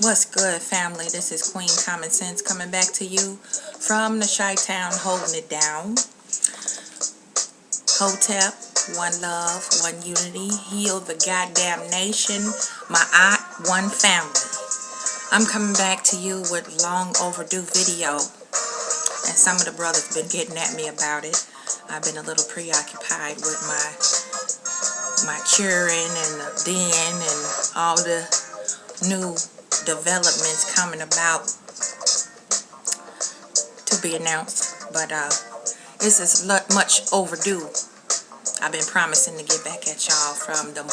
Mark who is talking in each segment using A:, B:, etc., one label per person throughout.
A: What's good, family? This is Queen Common Sense coming back to you from the Chi-Town, holding it down. Hotep, one love, one unity, heal the goddamn nation, my aunt, one family. I'm coming back to you with long overdue video, and some of the brothers been getting at me about it. I've been a little preoccupied with my children and the den and all the new developments coming about to be announced, but this is much overdue. I've been promising to get back at y'all from the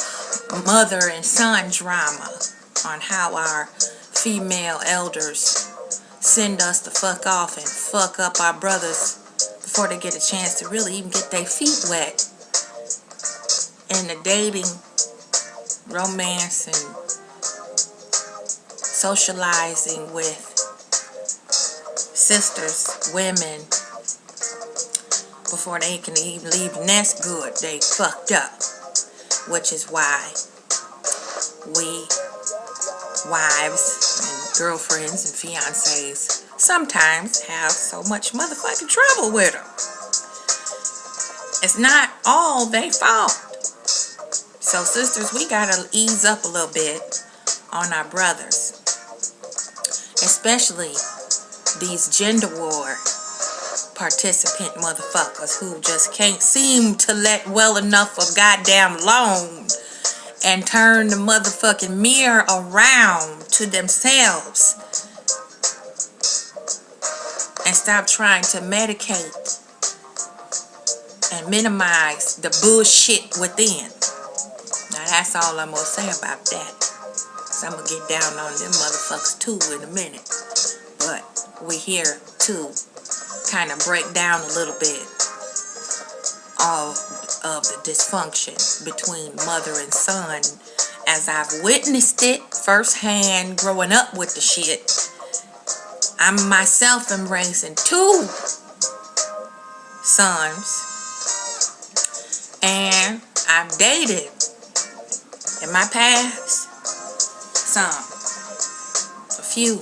A: mother and son drama on how our female elders send us the fuck off and fuck up our brothers before they get a chance to really even get their feet wet in the dating, romance, and socializing with sisters, women, before they can even leave the nest good. They fucked up, which is why we wives and girlfriends and fiancés sometimes have so much motherfucking trouble with them. It's not all they fault. So sisters, we gotta ease up a little bit on our brothers, especially these gender war participant motherfuckers who just can't seem to let well enough of goddamn alone and turn the motherfucking mirror around to themselves and stop trying to medicate and minimize the bullshit within. Now that's all I'm gonna say about that. So I'm gonna get down on them motherfuckers too in a minute. But we here to kind of break down a little bit all of the dysfunction between mother and son, as I've witnessed it firsthand growing up with the shit. I myself am raising 2 sons, and I've dated in my past a few.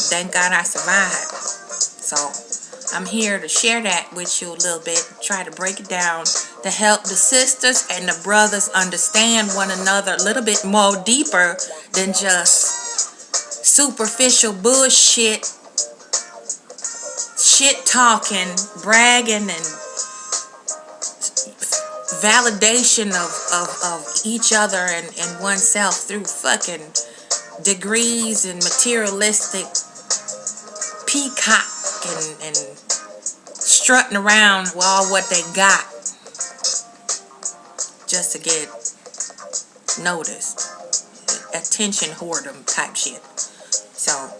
A: Thank God I survived. So I'm here to share that with you a little bit, try to break it down to help the sisters and the brothers understand one another a little bit more deeper than just superficial bullshit, shit talking, bragging, and validation of each other and oneself through fucking degrees and materialistic peacock and strutting around with all what they got just to get noticed. Attention whoredom type shit. So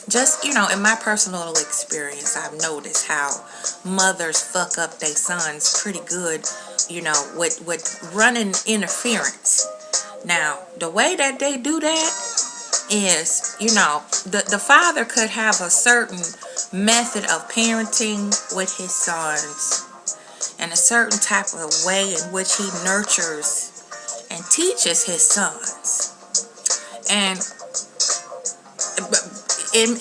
A: just, in my personal experience, I've noticed how mothers fuck up their sons pretty good, with running interference. Now, the way that they do that is, the father could have a certain method of parenting with his sons and a certain type of way in which he nurtures and teaches his sons. And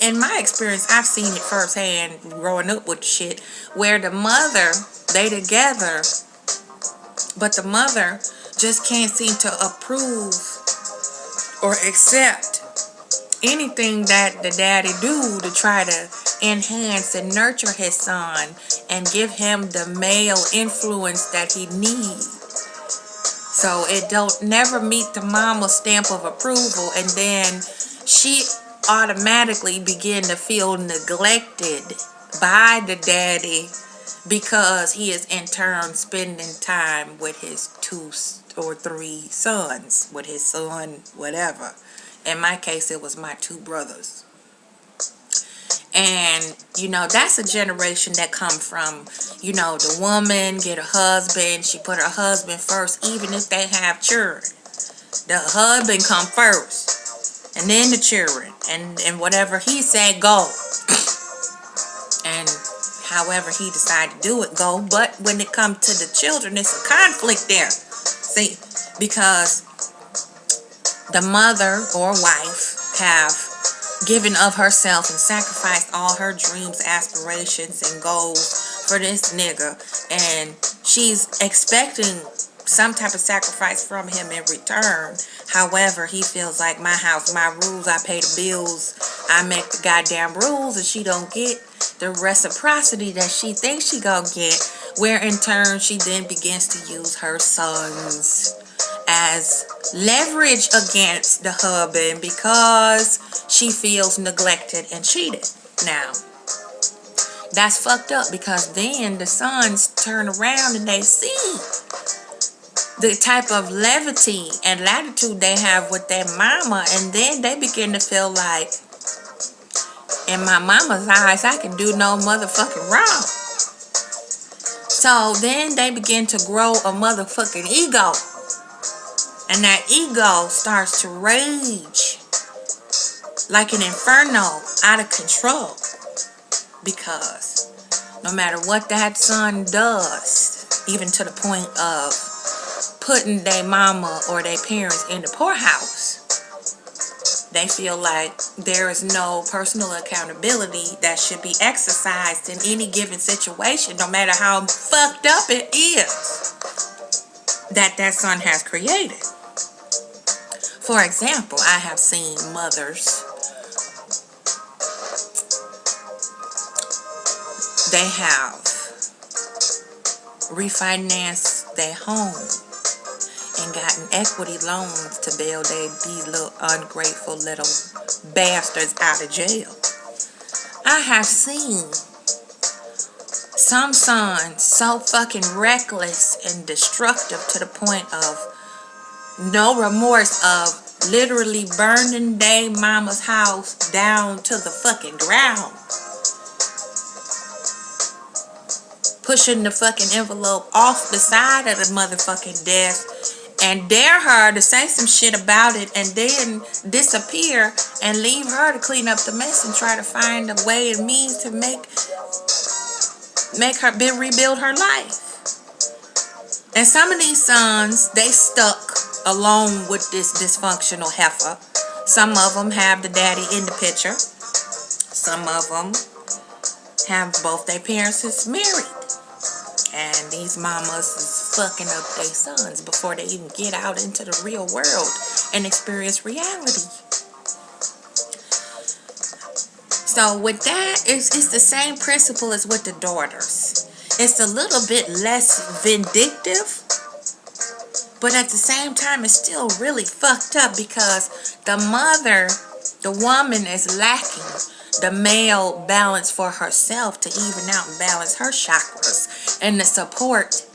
A: in my experience, I've seen it firsthand growing up with shit where the mother, they together, but the mother just can't seem to approve or accept anything that the daddy do to try to enhance and nurture his son and give him the male influence that he needs. So it don't never meet the mama's stamp of approval, and then she automatically begin to feel neglected by the daddy because he is in turn spending time with his 2 or 3 sons, with his son, whatever. In my case, it was my 2 brothers. And, that's a generation that come from, the woman get a husband, she put her husband first, even if they have children. The husband come first, and then the children, and whatever he said, go. And however he decided to do it, go. But when it comes to the children, it's a conflict there. See, because the mother or wife have given of herself and sacrificed all her dreams, aspirations, and goals for this nigga, and she's expecting some type of sacrifice from him in return. However, he feels like my house, my rules, I pay the bills, I make the goddamn rules, and she don't get the reciprocity that she thinks she gonna get, where in turn she then begins to use her sons as leverage against the husband because she feels neglected and cheated. Now, that's fucked up, because then the sons turn around and they see the type of levity and latitude they have with their mama, and then they begin to feel like, in my mama's eyes, I can do no motherfucking wrong. So then they begin to grow a motherfucking ego, and that ego starts to rage like an inferno, out of control, because no matter what that son does, even to the point of putting their mama or their parents in the poorhouse, they feel like there is no personal accountability that should be exercised in any given situation, no matter how fucked up it is that son has created. For example, I have seen mothers, they have refinanced their home and gotten equity loans to bail these little ungrateful little bastards out of jail. I have seen some sons so fucking reckless and destructive to the point of no remorse, of literally burning their mama's house down to the fucking ground, pushing the fucking envelope off the side of the motherfucking desk, and dare her to say some shit about it, and then disappear and leave her to clean up the mess and try to find a way and means to make her rebuild her life. And some of these sons, they stuck alone with this dysfunctional heifer. Some of them have the daddy in the picture. Some of them have both their parents is married. And these mamas is fucking up their sons before they even get out into the real world and experience reality. So with that, it's the same principle as with the daughters. It's a little bit less vindictive, but at the same time, it's still really fucked up, because the mother, the woman, is lacking the male balance for herself to even out and balance her chakras, and the support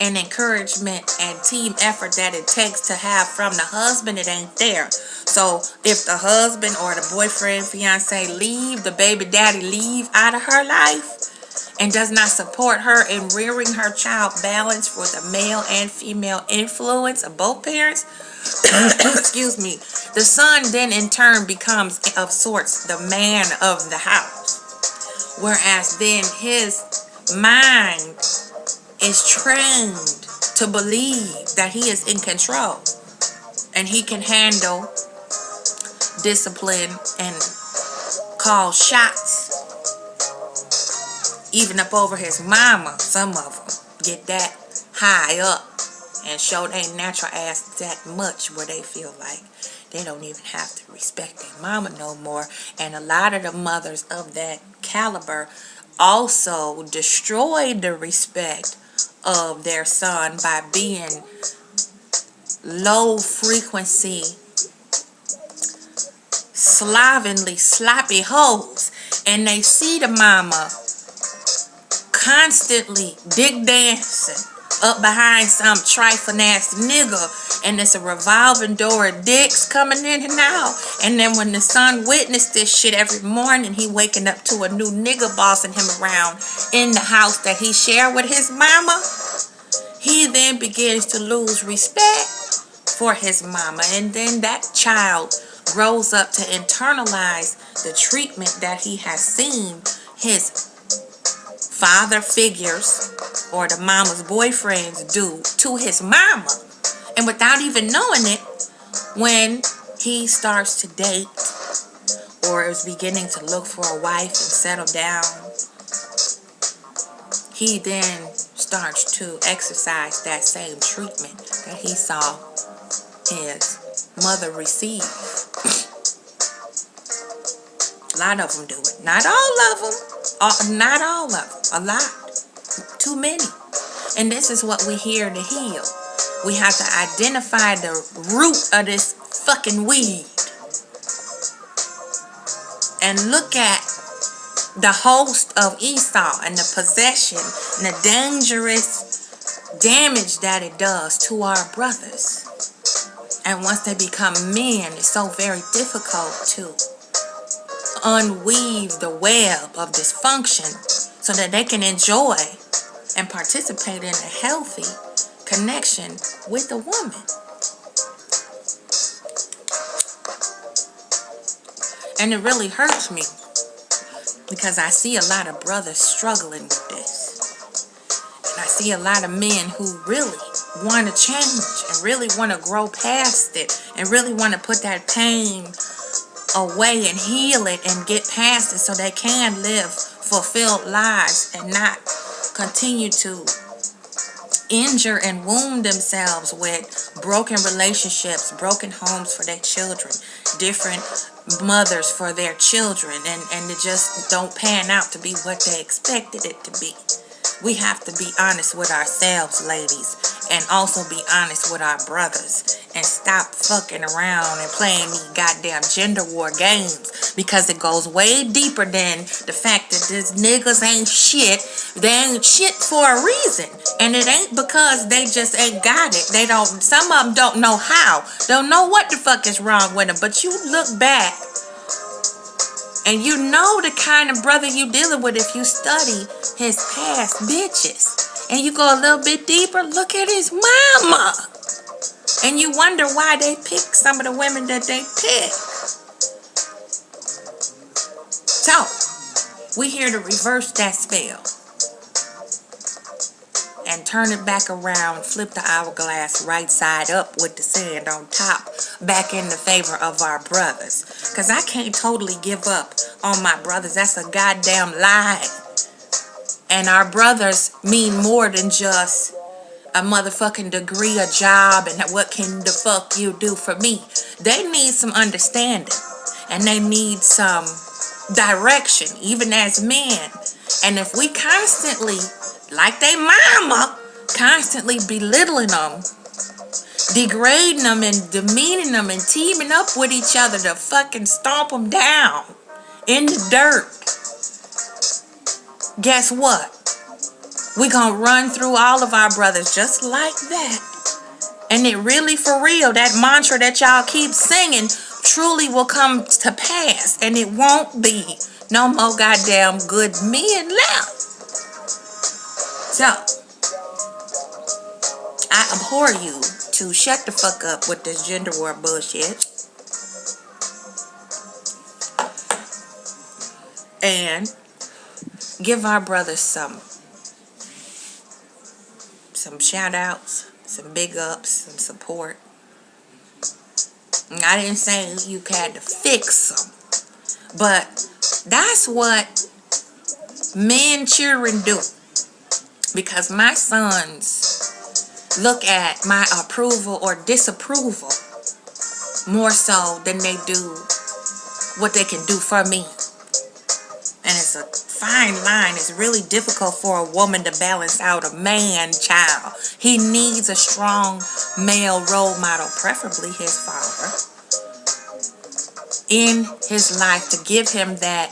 A: and encouragement and team effort that it takes to have from the husband, it ain't there. So if the husband or the boyfriend, fiance leave, the baby daddy leave out of her life and does not support her in rearing her child balanced with a male and female influence of both parents, excuse me, the son then in turn becomes of sorts the man of the house, whereas then his mind is trained to believe that he is in control and he can handle discipline and call shots, even up over his mama. Some of them get that high up and show their natural ass that much, where they feel like they don't even have to respect their mama no more. And a lot of the mothers of that caliber also destroyed the respect of their son by being low frequency, sloppy hoes. And they see the mama constantly dick dancing up behind some trifling ass nigga, and it's a revolving door of dicks coming in and out. And then when the son witnessed this shit every morning, he waking up to a new nigga bossing him around in the house that he shared with his mama, he then begins to lose respect for his mama. And then that child grows up to internalize the treatment that he has seen his father figures or the mama's boyfriends do to his mama. And without even knowing it, when he starts to date or is beginning to look for a wife and settle down, he then starts to exercise that same treatment that he saw his mother receive. A lot of them do it. Not all of them. Not all of them. A lot. Too many. And this is what we're here to heal. We have to identify the root of this fucking weed. And look at the host of Esau and the possession and the dangerous damage that it does to our brothers. And once they become men, it's so very difficult to unweave the web of dysfunction so that they can enjoy and participate in a healthy connection with a woman. And it really hurts me because I see a lot of brothers struggling with this. And I see a lot of men who really want to change and really want to grow past it and really want to put that pain away and heal it and get past it so they can live fulfilled lives and not continue to injure and wound themselves with broken relationships, broken homes for their children, different mothers for their children, and it just don't pan out to be what they expected it to be. We have to be honest with ourselves, ladies, and also be honest with our brothers and stop fucking around and playing these goddamn gender war games, because it goes way deeper than the fact that these niggas ain't shit. They ain't shit for a reason, and it ain't because they just ain't got it. They don't. Some of them don't know how. Don't know what the fuck is wrong with them. But you look back and you know the kind of brother you dealing with if you study his past bitches. And you go a little bit deeper, look at his mama. And you wonder why they pick some of the women that they pick. So, we here to reverse that spell. And turn it back around, flip the hourglass right side up with the sand on top, back in the favor of our brothers. Because I can't totally give up on my brothers. That's a goddamn lie. And our brothers mean more than just a motherfucking degree, a job, and what can the fuck you do for me. They need some understanding. And they need some direction, even as men. And if we constantly, like they mama, constantly belittling them, degrading them and demeaning them and teaming up with each other to fucking stomp them down in the dirt, guess what? We're going to run through all of our brothers just like that. And it really, for real, that mantra that y'all keep singing truly will come to pass. And it won't be no more goddamn good men left. So, I abhor you to shut the fuck up with this gender war bullshit. And give our brothers some shout outs, some big ups, some support. And I didn't say you had to fix them, but that's what men, children do. Because my sons look at my approval or disapproval more so than they do what they can do for me. And it's a fine line. It's really difficult for a woman to balance out a man child. He needs a strong male role model, preferably his father, in his life to give him that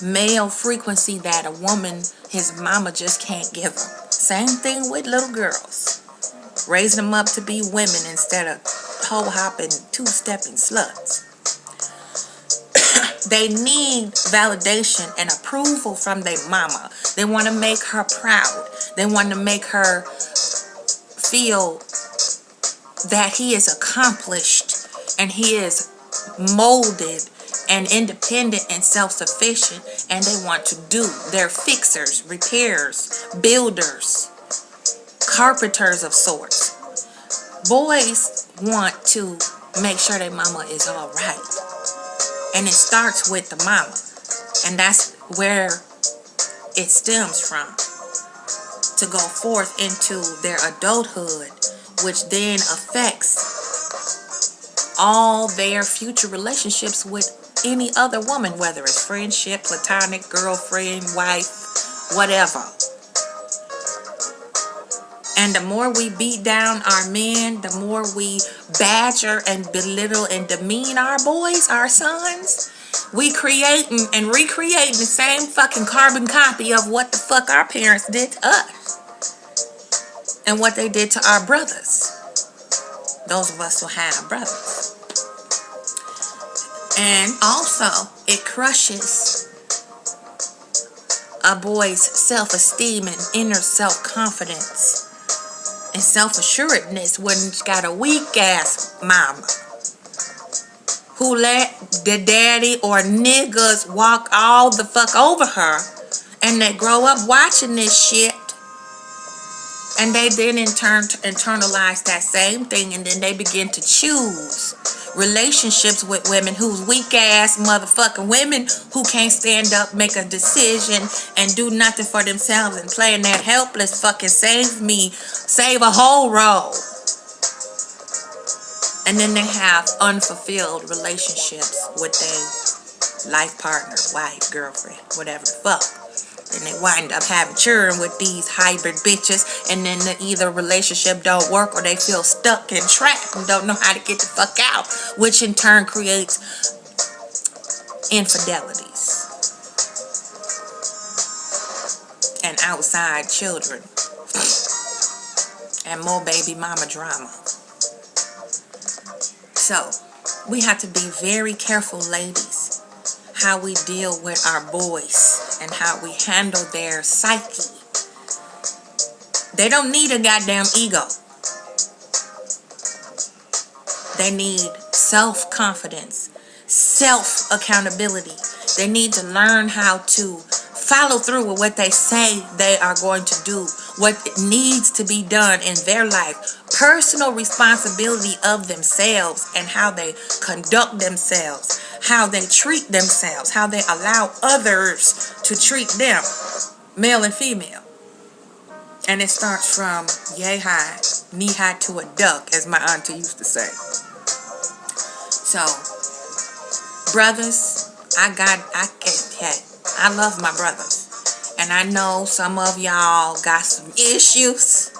A: male frequency that a woman, his mama, just can't give him. Same thing with little girls. Raising them up to be women instead of hoe-hopping, two-stepping sluts. They need validation and approval from their mama. They want to make her proud. They want to make her feel that he is accomplished and he is molded and independent and self-sufficient, and they want to do. They're fixers, repairs, builders, carpenters of sorts. Boys want to make sure their mama is all right. And it starts with the mama. And that's where it stems from, to go forth into their adulthood, which then affects all their future relationships with any other woman, whether it's friendship, platonic, girlfriend, wife, whatever. And the more we beat down our men, the more we badger and belittle and demean our boys, our sons, we creating and recreating the same fucking carbon copy of what the fuck our parents did to us and what they did to our brothers. Those of us who have brothers. And also, it crushes a boy's self-esteem and inner self-confidence and self-assuredness when he's got a weak-ass mama who let the daddy or niggas walk all the fuck over her, and they grow up watching this shit, and they then in turn internalize that same thing, and then they begin to choose relationships with women who's weak ass motherfucking women who can't stand up, make a decision, and do nothing for themselves, and playing that helpless fucking save a whole role. And then they have unfulfilled relationships with their life partner, wife, girlfriend, whatever the fuck. And they wind up having children with these hybrid bitches, and then either relationship don't work or they feel stuck and trapped and don't know how to get the fuck out, which in turn creates infidelities and outside children and more baby mama drama. So we have to be very careful, ladies, how we deal with our boys and how we handle their psyche. They don't need a goddamn ego. They need self-confidence, self-accountability. They need to learn how to follow through with what they say they are going to do, what needs to be done in their life, personal responsibility of themselves and how they conduct themselves, how they treat themselves, how they allow others to treat them, male and female. And it starts from yay high, knee high to a duck, as my auntie used to say. So, brothers, I love my brothers. And I know some of y'all got some issues,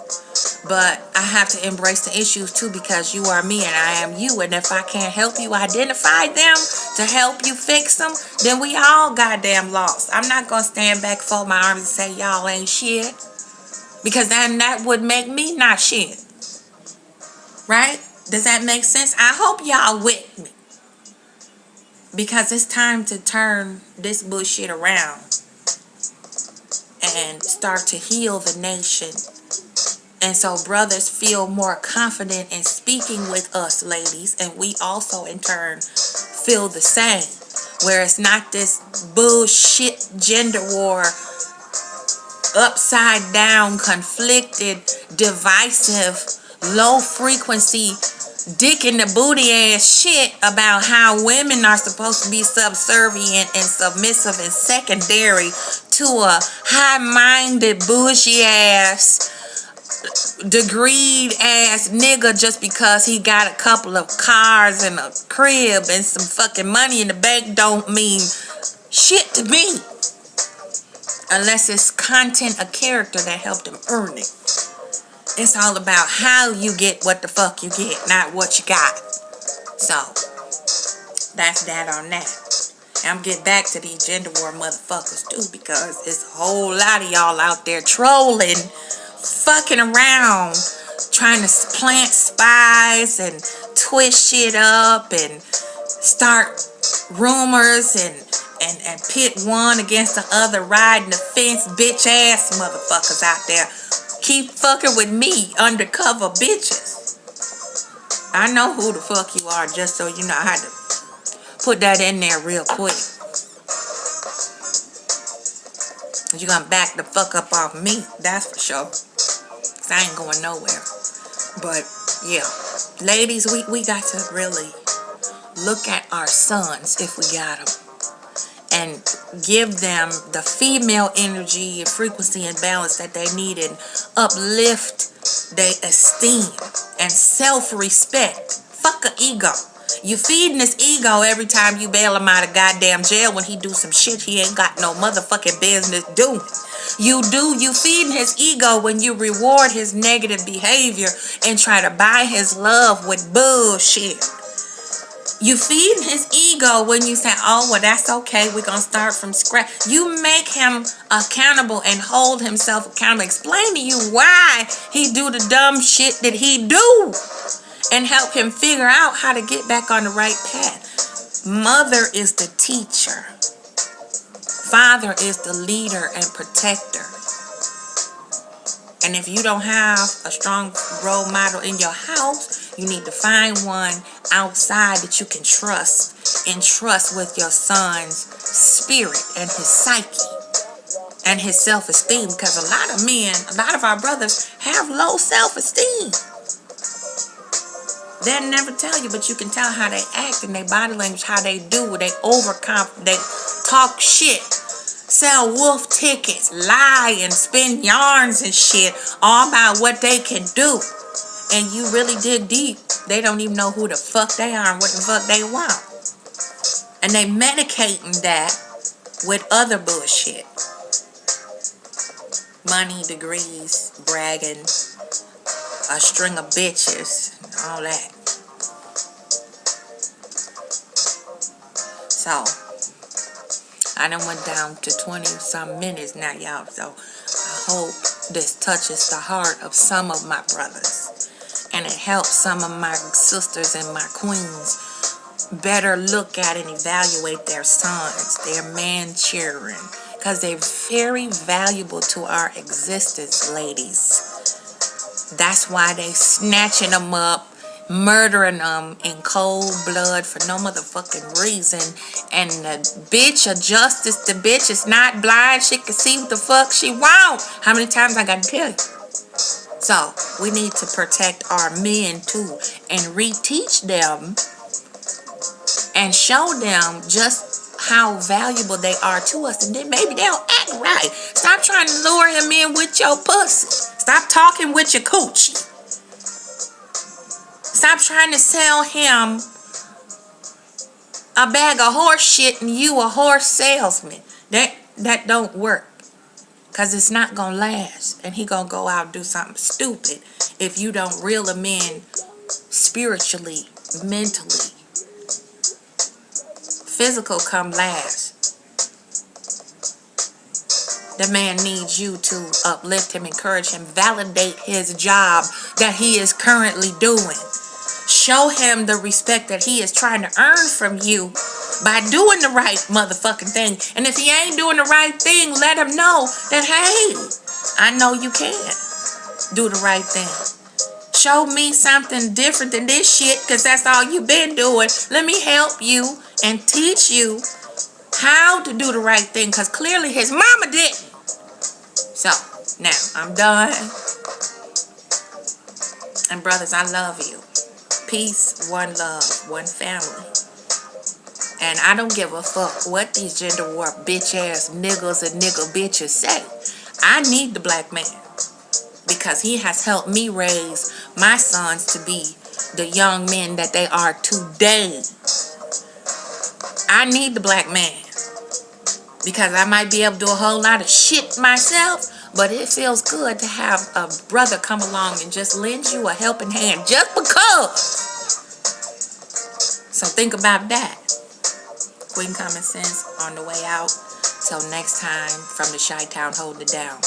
A: but I have to embrace the issues too, because you are me and I am you. And if I can't help you identify them to help you fix them, then we all goddamn lost. I'm not going to stand back, fold my arms and say y'all ain't shit, because then that would make me not shit. Right? Does that make sense? I hope y'all with me, because it's time to turn this bullshit around and start to heal the nation. And so brothers feel more confident in speaking with us ladies, and we also in turn feel the same, where it's not this bullshit gender war, upside down, conflicted, divisive, low frequency, dick in the booty ass shit about how women are supposed to be subservient and submissive and secondary to a high-minded, bougie ass, degreed ass nigga just because he got a couple of cars and a crib and some fucking money in the bank don't mean shit to me, unless it's content, a character that helped him earn it. It's all about how you get what the fuck you get, not what you got. So, that's that on that. I'm getting back to these gender war motherfuckers too, because it's a whole lot of y'all out there trolling, fucking around, trying to plant spies and twist shit up and start rumors and pit one against the other, riding the fence, bitch ass motherfuckers out there. Keep fucking with me, undercover bitches. I know who the fuck you are, just so you know how to put that in there real quick. You're gonna back the fuck up off me, that's for sure. 'Cause I ain't going nowhere. But, yeah. Ladies, we got to really look at our sons if we got them, and give them the female energy and frequency and balance that they need, and uplift their esteem and self-respect. Fuck a ego. You feeding his ego every time you bail him out of goddamn jail when he do some shit he ain't got no motherfucking business doing. You feeding his ego when you reward his negative behavior and try to buy his love with bullshit. You feed his ego when you say, oh, well, that's okay. We're going to start from scratch. You make him accountable and hold himself accountable. Explain to you why he do the dumb shit that he do, and help him figure out how to get back on the right path. Mother is the teacher. Father is the leader and protector. And if you don't have a strong role model in your house, you need to find one outside that you can trust, and trust with your son's spirit and his psyche and his self-esteem. Because a lot of men, a lot of our brothers have low self-esteem. They'll never tell you, but you can tell how they act and their body language, how they do, they they talk shit, sell wolf tickets, lie and spin yarns and shit, all about what they can do. And you really dig deep, they don't even know who the fuck they are and what the fuck they want. And they medicating that with other bullshit. Money, degrees, bragging, a string of bitches, all that. So, I done went down to 20-some minutes now, y'all. So, I hope this touches the heart of some of my brothers, and it helps some of my sisters and my queens better look at and evaluate their sons, their man-children, because they're very valuable to our existence, ladies. That's why they snatching them up, murdering them in cold blood for no motherfucking reason. And the bitch of justice, the bitch is not blind. She can see what the fuck she want. How many times I gotta tell you? So, we need to protect our men too, and reteach them and show them just how valuable they are to us. And then maybe they'll act right. Stop trying to lure him in with your pussy. Stop talking with your coochie. Stop trying to sell him a bag of horse shit and you a horse salesman. That don't work. Because it's not going to last. And he going to go out and do something stupid if you don't reel him in spiritually, mentally. Physical come last. The man needs you to uplift him, encourage him, validate his job that he is currently doing. Show him the respect that he is trying to earn from you by doing the right motherfucking thing. And if he ain't doing the right thing, let him know that, hey, I know you can do the right thing. Show me something different than this shit, because that's all you've been doing. Let me help you and teach you how to do the right thing, because clearly his mama didn't. So, now, I'm done. And brothers, I love you. Peace, one love, one family. And I don't give a fuck what these gender war bitch ass niggas and nigga bitches say. I need the black man, because he has helped me raise my sons to be the young men that they are today. I need the black man, because I might be able to do a whole lot of shit myself, but it feels good to have a brother come along and just lend you a helping hand just because. So think about that. Queen Common Sense on the way out. Till next time, from the Chi-Town, hold it down.